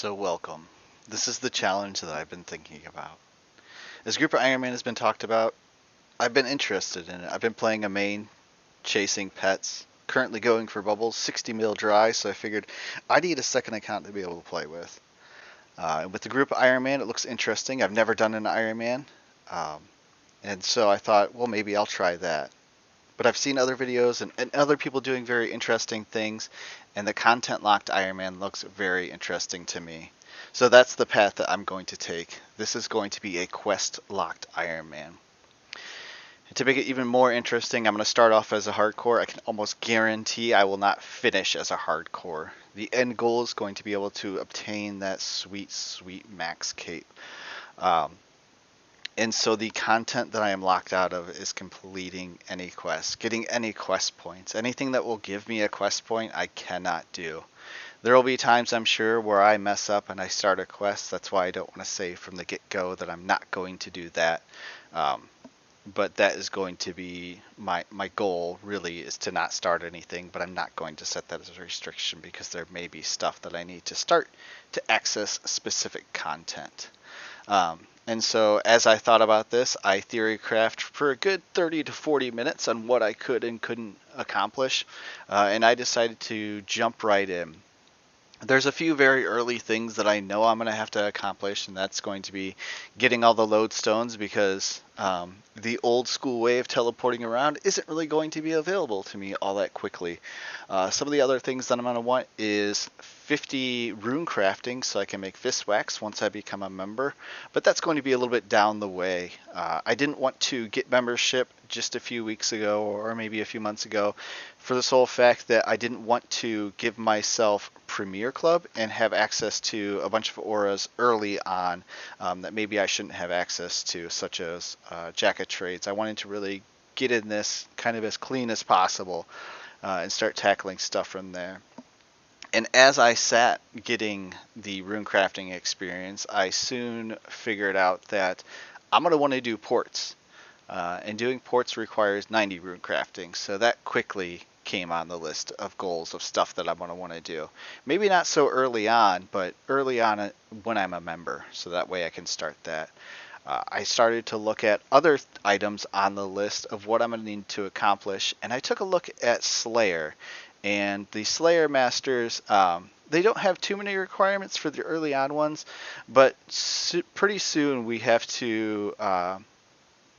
So welcome. This is the challenge that I've been thinking about. As Group of Ironman has been talked about, I've been interested in it. I've been playing a main, chasing pets, currently going for bubbles, 60 mil dry, so I figured I need a second account to be able to play with. With the Group of Ironman, it looks interesting. I've never done an Ironman, um, and so I thought, well, maybe I'll try that. But I've seen other videos and other people doing very interesting things, and the content locked Ironman looks very interesting to me. So that's the path that I'm going to take. This is going to be a quest locked Ironman. And to make it even more interesting, I'm going to start off as a hardcore. I can almost guarantee I will not finish as a hardcore. The end goal is going to be able to obtain that sweet, sweet max cape. Um, and so the content that I am locked out of is completing any quest, getting any quest points. Anything that will give me a quest point, I cannot do. There will be times, I'm sure, where I mess up and I start a quest. That's why I don't want to say from the get-go that I'm not going to do that. Um, but that is going to be my goal, really, is to not start anything. But I'm not going to set that as a restriction because there may be stuff that I need to start to access specific content. And so as I thought about this, I theory crafted for a good 30 to 40 minutes on what I could and couldn't accomplish. And I decided to jump right in. There's a few very early things that I know I'm going to have to accomplish, and that's going to be getting all the lodestones because the old school way of teleporting around isn't really going to be available to me all that quickly. Some of the other things that I'm going to want is 50 rune crafting so I can make fist wax once I become a member, but that's going to be a little bit down the way. I didn't want to get membership just a few weeks ago or maybe a few months ago for the sole fact that I didn't want to give myself Premier Club and have access to a bunch of auras early on that maybe I shouldn't have access to, such as Jack of Trades. I wanted to really get in this kind of as clean as possible and start tackling stuff from there. And as I sat getting the rune crafting experience, I soon figured out that I'm going to want to do ports. And doing ports requires 90 rune crafting, so that quickly came on the list of goals of stuff that I'm going to want to do. Maybe not so early on, but early on when I'm a member, so that way I can start that. I started to look at other items on the list of what I'm going to need to accomplish, and I took a look at Slayer. And the Slayer Masters, they don't have too many requirements for the early on ones, but pretty soon we have to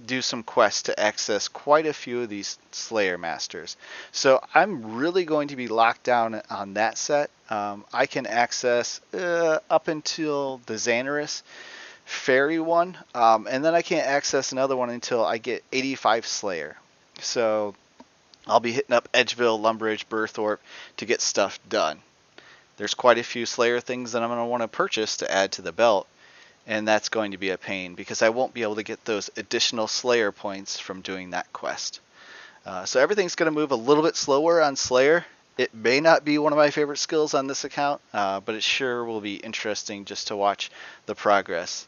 do some quests to access quite a few of these Slayer Masters. So I'm really going to be locked down on that set. I can access up until the Xanaris Fairy one, and then I can't access another one until I get 85 Slayer. So I'll be hitting up Edgeville, Lumbridge, Burthorpe to get stuff done. There's quite a few Slayer things that I'm going to want to purchase to add to the belt, and that's going to be a pain because I won't be able to get those additional Slayer points from doing that quest. So everything's going to move a little bit slower on Slayer. It may not be one of my favorite skills on this account, but it sure will be interesting just to watch the progress.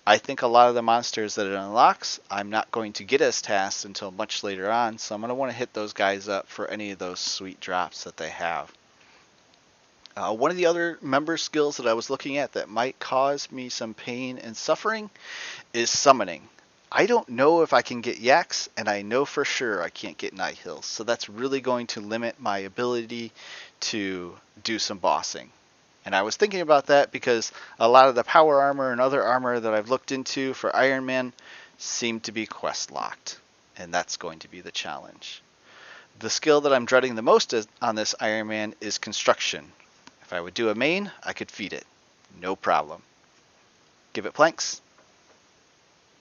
I think a lot of the monsters that it unlocks, I'm not going to get as tasks until much later on, so I'm going to want to hit those guys up for any of those sweet drops that they have. One of the other member skills that I was looking at that might cause me some pain and suffering is summoning. I don't know if I can get Yaks, and I know for sure I can't get Nihils, so that's really going to limit my ability to do some bossing. And I was thinking about that because a lot of the power armor and other armor that I've looked into for Iron Man seem to be quest locked, and that's going to be the challenge. The skill that I'm dreading the most on this Iron Man is construction. If I would do a main, I could feed it. No problem. Give it planks.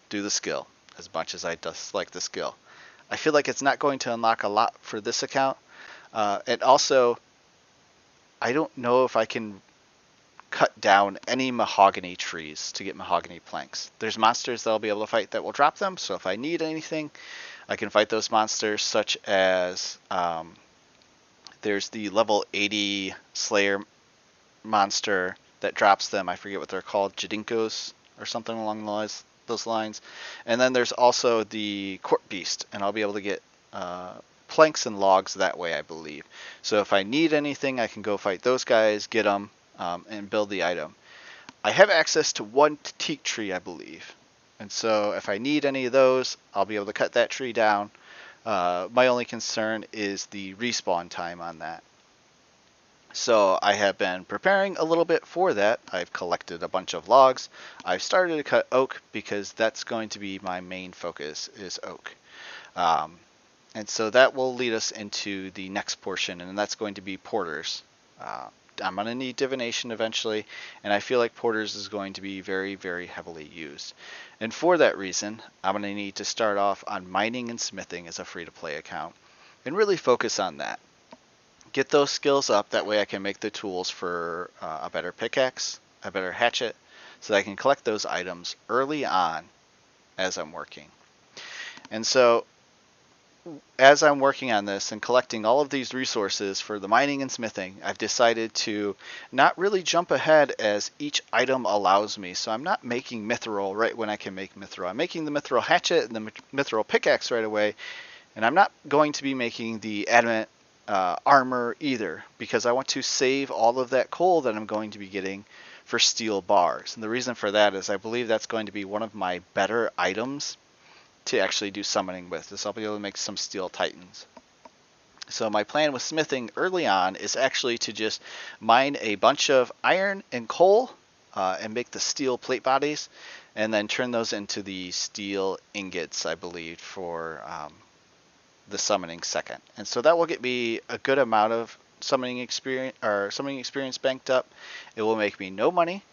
Do the skill as much as I dislike the skill. I feel like it's not going to unlock a lot for this account. And also, I don't know if I can cut down any mahogany trees to get mahogany planks. There's monsters that I'll be able to fight that will drop them, so if I need anything, I can fight those monsters, such as there's the level 80 Slayer monster that drops them. I forget what they're called, Jadinkos or something along those lines. And then there's also the Court Beast, and I'll be able to get planks and logs that way, I believe. So if I need anything, I can go fight those guys, get them, and build the item. I have access to one teak tree, I believe. And so if I need any of those, I'll be able to cut that tree down. My only concern is the respawn time on that. So I have been preparing a little bit for that. I've collected a bunch of logs. I've started to cut oak because that's going to be my main focus is oak. Um, and so that will lead us into the next portion, and that's going to be porters. Uh, I'm going to need divination eventually, and I feel like porters is going to be very, very heavily used. And for that reason, I'm going to need to start off on mining and smithing as a free-to-play account, and really focus on that. Get those skills up, that way I can make the tools for a better pickaxe, a better hatchet, so that I can collect those items early on as I'm working. And so as I'm working on this and collecting all of these resources for the mining and smithing, I've decided to not really jump ahead as each item allows me. So I'm not making mithril right when I can make mithril. I'm making the mithril hatchet and the mithril pickaxe right away, and I'm not going to be making the adamant armor either, because I want to save all of that coal that I'm going to be getting for steel bars. And the reason for that is I believe that's going to be one of my better items to actually do summoning with. This I'll be able to make some steel titans. So my plan with smithing early on is actually to just mine a bunch of iron and coal and make the steel plate bodies, and then turn those into the steel ingots, I believe, for the summoning second. And so that will get me a good amount of summoning experience banked up. It will make me no money,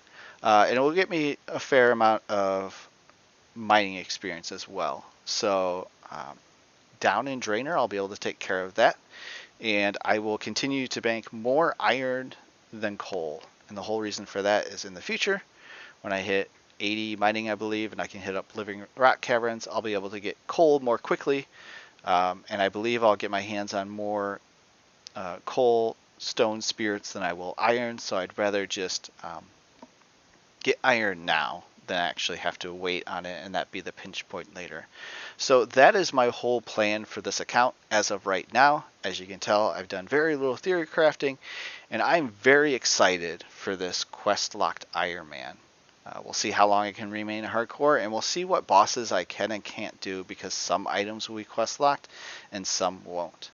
and it will get me a fair amount of mining experience as well. So down in Drainer, I'll be able to take care of that, and I will continue to bank more iron than coal. And the whole reason for that is in the future, when I hit 80 mining, I believe, and I can hit up living rock caverns, I'll be able to get coal more quickly, and I believe I'll get my hands on more coal stone spirits than I will iron, so I'd rather just get iron now than actually have to wait on it and that be the pinch point later. So that is my whole plan for this account as of right now. As you can tell, I've done very little theory crafting, and I'm very excited for this quest locked Ironman. We'll see how long I can remain hardcore, and we'll see what bosses I can and can't do, because some items will be quest locked and some won't.